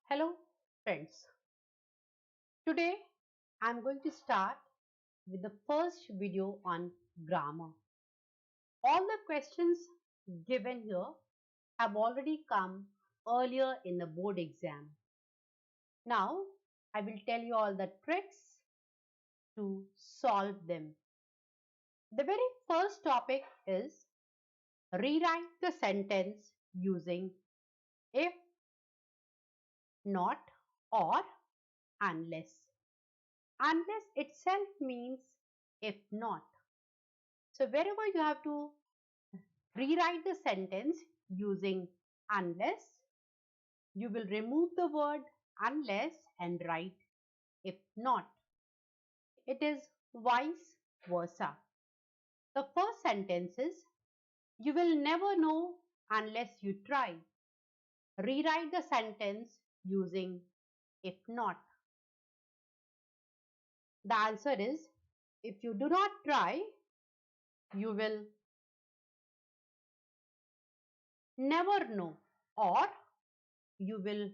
Hello friends, today I am going to start with the first video on grammar. All the questions given here have already come earlier in the board exam. Now I will tell you all the tricks to solve them. The very first topic is rewrite the sentence using if, not, or, unless. Unless itself means if not. So wherever you have to rewrite the sentence using unless, you will remove the word unless and write if not. It is vice versa. The first sentence is you will never know unless you try. Rewrite the sentence using if not. The answer is if you do not try, you will never know, or you will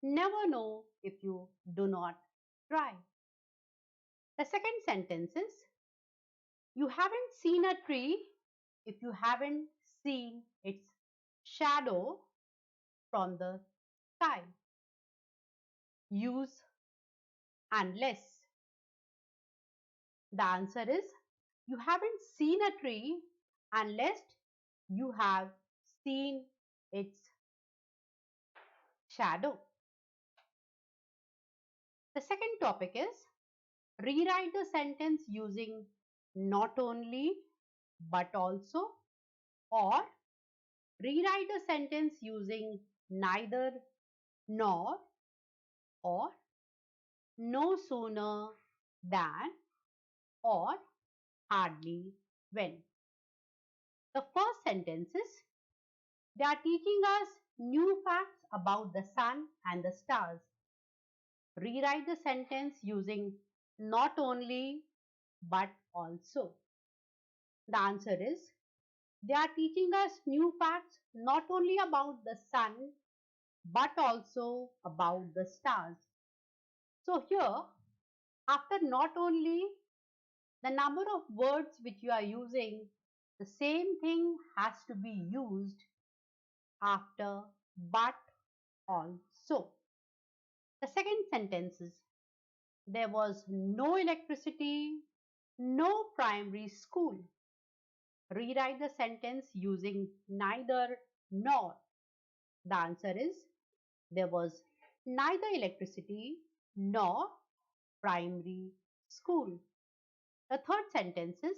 never know if you do not try. The second sentence is you haven't seen a tree if you haven't seen its shadow from the sky. Use unless. The answer is you haven't seen a tree unless you have seen its shadow. The second topic is rewrite the sentence using not only but also, or rewrite the sentence using neither nor or no sooner than or hardly when. The first sentence is they are teaching us new facts about the sun and the stars. Rewrite the sentence using not only but also. The answer is they are teaching us new facts not only about the sun but also about the stars. So here, after not only, the number of words which you are using, the same thing has to be used after but also. The second sentence is there was no electricity, no primary school. Rewrite the sentence using neither nor. The answer is there was neither electricity nor primary school. The third sentence is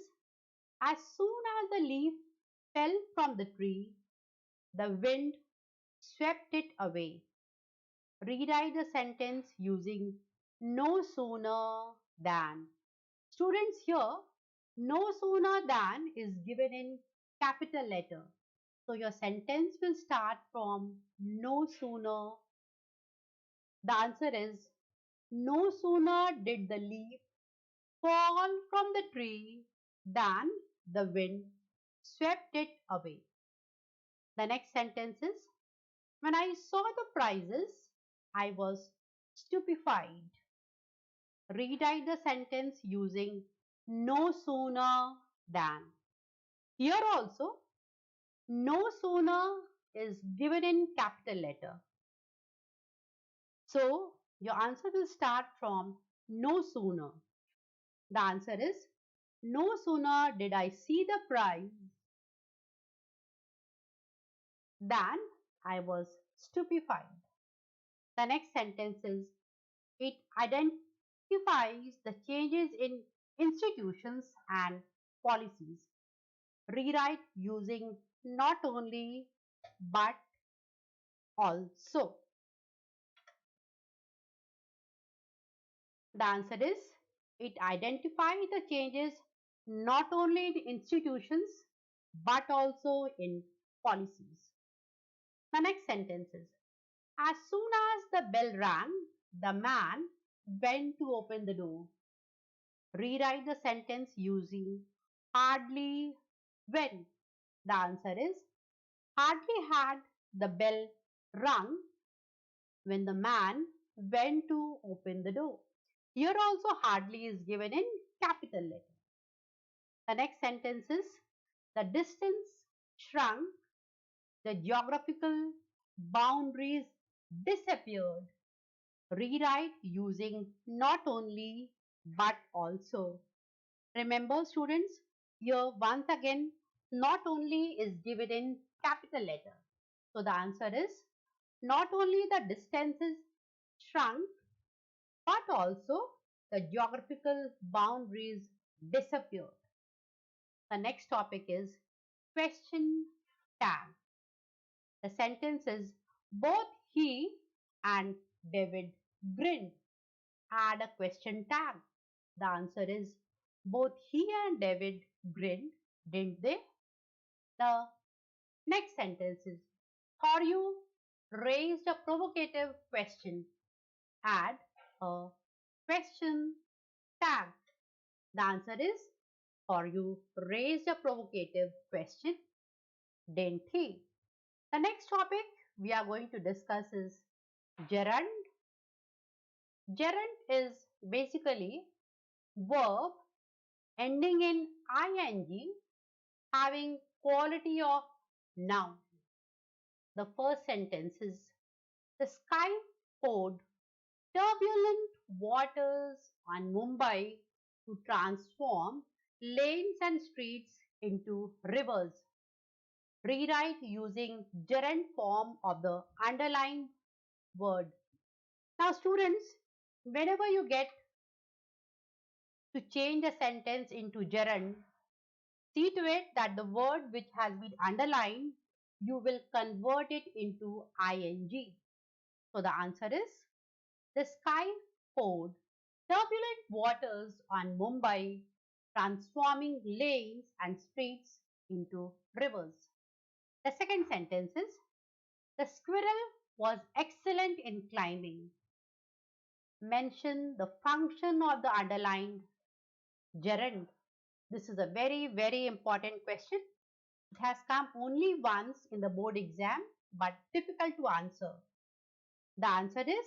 as soon as the leaf fell from the tree, the wind swept it away. Rewrite the sentence using no sooner than. Students, here, no sooner than is given in capital letter. So your sentence will start from no sooner. The answer is no sooner did the leaf fall from the tree than the wind swept it away. The next sentence is when I saw the prices, I was stupefied. Rewrite the sentence using no sooner than. Here also, no sooner is given in capital letter. So, your answer will start from no sooner. The answer is no sooner did I see the price than I was stupefied. The next sentence is it identifies the changes in institutions and policies. Rewrite using not only but also. The answer is it identifies the changes not only in institutions but also in policies. The next sentence is as soon as the bell rang, the man went to open the door. Rewrite the sentence using hardly when. The answer is hardly had the bell rung, when the man went to open the door. Here also hardly is given in capital letter. The next sentence is the distance shrunk, the geographical boundaries disappeared. Rewrite using not only but also. Remember students, here once again not only is given in capital letter. So the answer is not only the distances shrunk but also the geographical boundaries disappeared. The next topic is question tag. The sentence is both he and David grinned. Add a question tag. The answer is both he and David grinned, didn't they? The next sentence is Thoreau raised a provocative question. Add a question tag. The answer is Thoreau raised a provocative question, didn't he? The next topic we are going to discuss is gerund. Gerund is basically verb ending in ing having quality of noun. The first sentence is the sky poured turbulent waters on Mumbai to transform lanes and streets into rivers. Rewrite using gerund form of the underlined word. Now students, whenever you get to change a sentence into gerund, see to it that the word which has been underlined, you will convert it into ing. So the answer is the sky poured turbulent waters on Mumbai, transforming lanes and streets into rivers. The second sentence is the squirrel was excellent in climbing. Mention the function of the underlined gerund. This is a very, very important question. It has come only once in the board exam, but difficult to answer. The answer is,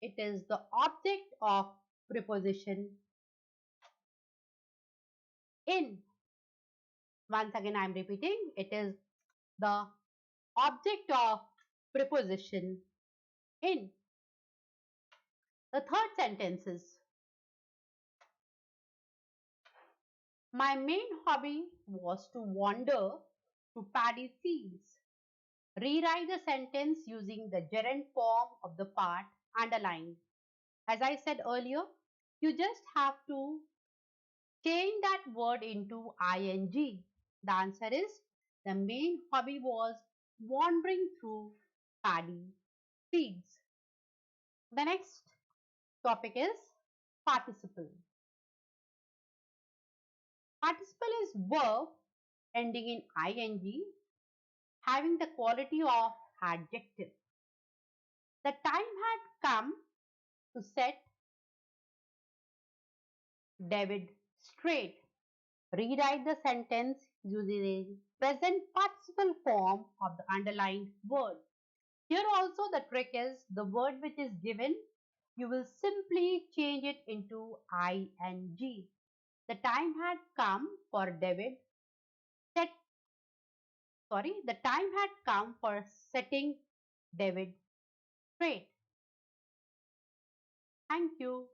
it is the object of preposition in. Once again, I am repeating, it is the object of preposition in. The third sentence is, my main hobby was to wander to paddy fields. Rewrite the sentence using the gerund form of the part underlined. As I said earlier, you just have to change that word into ing. The answer is the main hobby was wandering through paddy fields. The next topic is participle. Participle is verb ending in ing having the quality of adjective. The time had come to set David straight. Rewrite the sentence using the present participle form of the underlined word. Here also the trick is the word which is given, you will simply change it into ing. The time had come for David the time had come for setting David straight. Thank you.